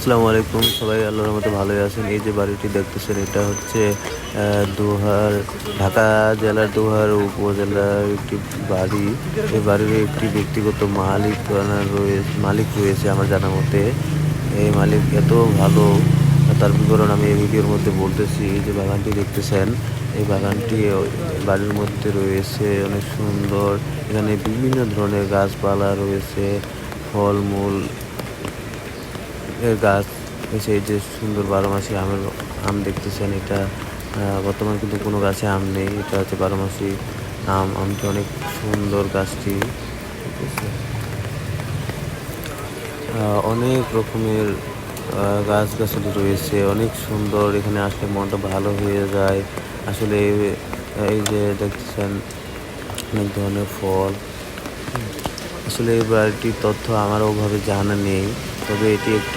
আসসালামু আলাইকুম, সবাই আল্লাহর রহমতে ভালোই আছেন। এই যে বাড়িটি দেখতেছেন, এটা হচ্ছে দোহার, ঢাকা জেলার দোহার উপজেলার একটি বাড়ি। এই বাড়ির একটি ব্যক্তিগত মালিক রয়েছে আমার জানা মতে। এই মালিক এত ভালো, তার বিবরণ আমি এই ভিডিওর মধ্যে বলতেছি। এই যে বাগানটি দেখতেছেন, এই বাগানটি বাড়ির মধ্যে রয়েছে অনেক সুন্দর। এখানে বিভিন্ন ধরনের গাছপালা রয়েছে, ফলমূল এর গাছ হয়েছে। এই যে সুন্দর 12 মাসি আম দেখতেছেন, এটা বর্তমান কিন্তু কোনো গাছে আম নেই। এটা হচ্ছে 12 মাসি আম। আমটি অনেক সুন্দর গাছটি, ঠিক আছে। অনেক রকমের গাছগাছালি রয়েছে, অনেক সুন্দর। এখানে আসলে মনটা ভালো হয়ে যায় আসলে। এই যে দেখতেছেন অনেক ধরনের ফল। আসলে এই বাড়িটির তথ্য আমার ওভাবে জানা নেই, তবে এটি একটি